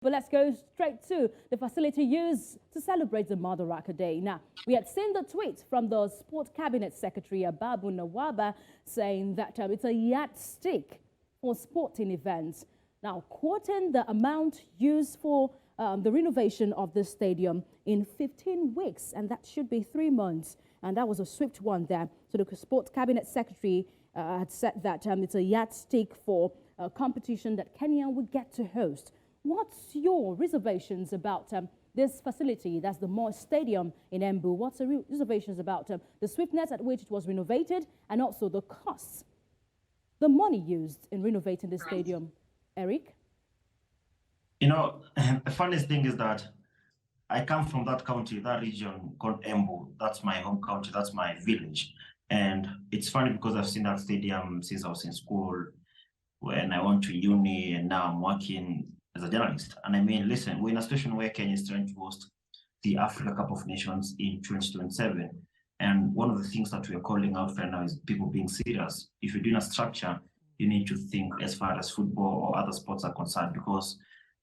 But let's go straight to the facility used to celebrate the Madaraka Day. Now, we had seen the tweet from the Sport Cabinet Secretary Ababu Nawaba saying that it's a yardstick for sporting events. Now, quoting the amount used for the renovation of the stadium in 15 weeks, and that should be 3 months. And that was a swift one there. So the Sport Cabinet Secretary had said that it's a yardstick for a competition that Kenya will get to host. What's your reservations about this facility? That's the Moy Stadium in Embu. What's the reservations about the swiftness at which it was renovated and also the costs, the money used in renovating the stadium? Eric? You know, the funniest thing is that I come from that county, that region called Embu. That's my home county, that's my village. And it's funny because I've seen that stadium since I was in school, when I went to uni, and now I'm working as a journalist. And I mean, listen, we're in a situation where Kenya is trying to host the Africa Cup of Nations in 2027. And one of the things that we are calling out right now is people being serious. If you're doing a structure, you need to think as far as football or other sports are concerned, because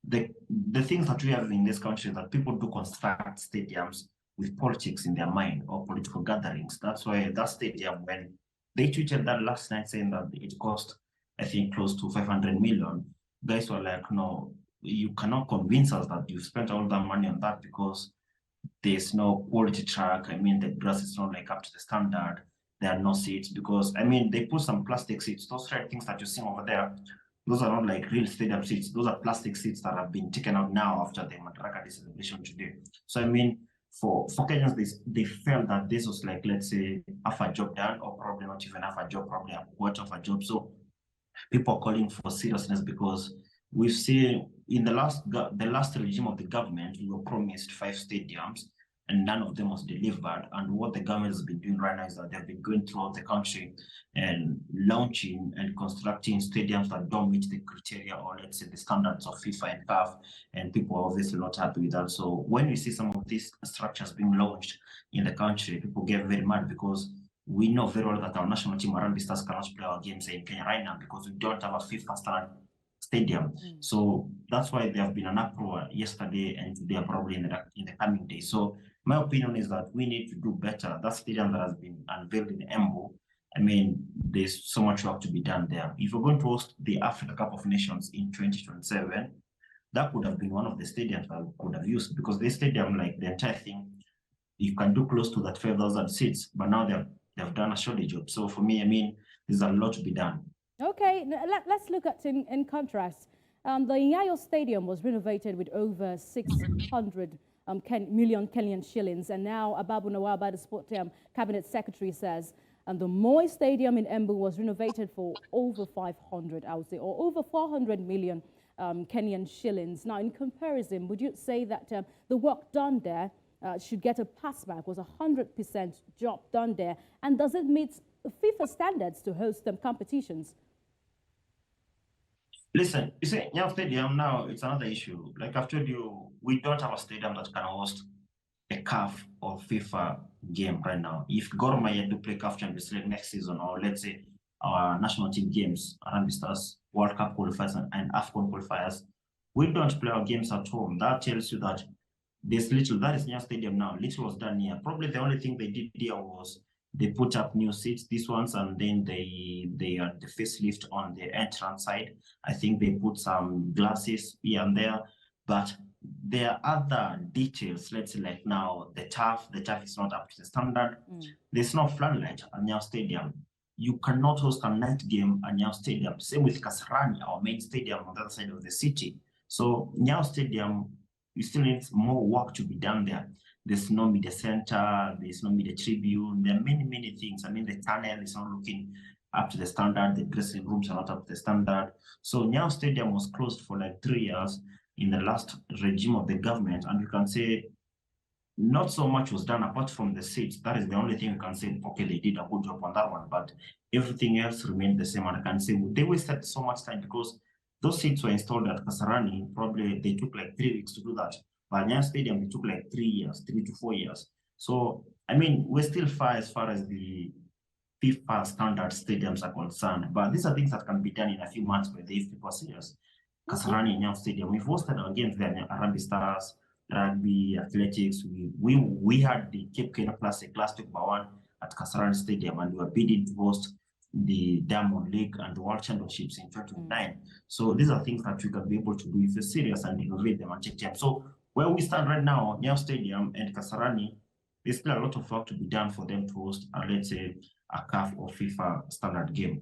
the things that we have in this country is that people do construct stadiums with politics in their mind or political gatherings. That's why that stadium, when they tweeted that last night saying that it cost, I think, close to 500 million, guys were like, no, you cannot convince us that you've spent all that money on that, because there's no quality track. I mean, the grass is not like up to the standard. There are no seats, because I mean, they put some plastic seats. Those red things that you're seeing over there, those are not like real stadium seats. Those are plastic seats that have been taken out now after the Madaraka Day celebration today. So I mean, for Kenyans, they felt that this was like, let's say, half a job done, or probably not even half a job, probably a quarter of a job. So people are calling for seriousness, because we've seen in the last regime of the government, we were promised 5 stadiums and none of them was delivered. And what the government has been doing right now is that they've been going throughout the country and launching and constructing stadiums that don't meet the criteria, or let's say the standards of FIFA and CAF, and people are obviously not happy with that. So when we see some of these structures being launched in the country, people get very mad, because we know very well that our national team, Harambee Stars, cannot play our games in Kenya right now because we don't have a FIFA standard stadium. So that's why there have been an uproar yesterday and today, probably in the coming days. So my opinion is that we need to do better. That stadium that has been unveiled in Embu, I mean, there's so much work to be done there. If we're going to host the Africa Cup of Nations in 2027, that could have been one of the stadiums that we could have used, because this stadium, like the entire thing, you can do close to that 5,000 seats, but now they've done a shoddy job. So for me, I mean, there's a lot to be done. Okay, let's look at in contrast. The Nyayo Stadium was renovated with over 600 million Kenyan shillings, and now Ababu Nawaba, the Sport Cabinet Secretary, says the Moy Stadium in Embu was renovated for over 500, I would say, or over 400 million Kenyan shillings. Now, in comparison, would you say that the work done there should get a pass mark? Was 100% job done there? And does it meet FIFA standards to host them competitions? Listen, you see, Nyayo Stadium now, it's another issue. Like I've told you, we don't have a stadium that can host a CAF or FIFA game right now. If Gor Mahia do play CAF Champions League next season, or let's say our national team games, Harambee Stars, World Cup qualifiers and AFCON qualifiers, we don't play our games at home. That tells you that there's little. That is Nyayo Stadium now. Little was done here. Probably the only thing they did here was they put up new seats, these ones, and then they the facelift on the entrance side. I think they put some glasses here and there, but there are other details. Let's say like now the turf is not up to the standard. There's no floodlight at Nyayo Stadium. You cannot host a night game at Nyayo Stadium. Same with Kasarani, our main stadium on the other side of the city. So Nyayo Stadium, you still need more work to be done there. There's no media center, there's no media tribune, there are many things. I mean, the tunnel is not looking up to the standard, the dressing rooms are not up to the standard. So Nyayo Stadium was closed for like 3 years in the last regime of the government, and you can say not so much was done apart from the seats. That is the only thing you can say, okay, they did a good job on that one, but everything else remained the same. And I can say they wasted so much time, because those seats were installed at Kasarani, probably they took like 3 weeks to do that. But Nyayo Stadium, it took like 3 years, 3 to 4 years. So, I mean, we're still far as far as the FIFA standard stadiums are concerned. But these are things that can be done in a few months, but if people are serious. Kasarani and Nyav Stadium. We've hosted our games there, Arambi Stars, Rugby, Athletics. We had the Cape Kenya Classic last week by one at Kasarani Stadium, and we were bidding to host the Diamond League and the World Championships in 2009. So these are things that we can be able to do if you're serious and innovate them and take them. So where we stand right now, Nyav Stadium and Kasarani, there's still a lot of work to be done for them to host, let's say, a CAF or FIFA standard game.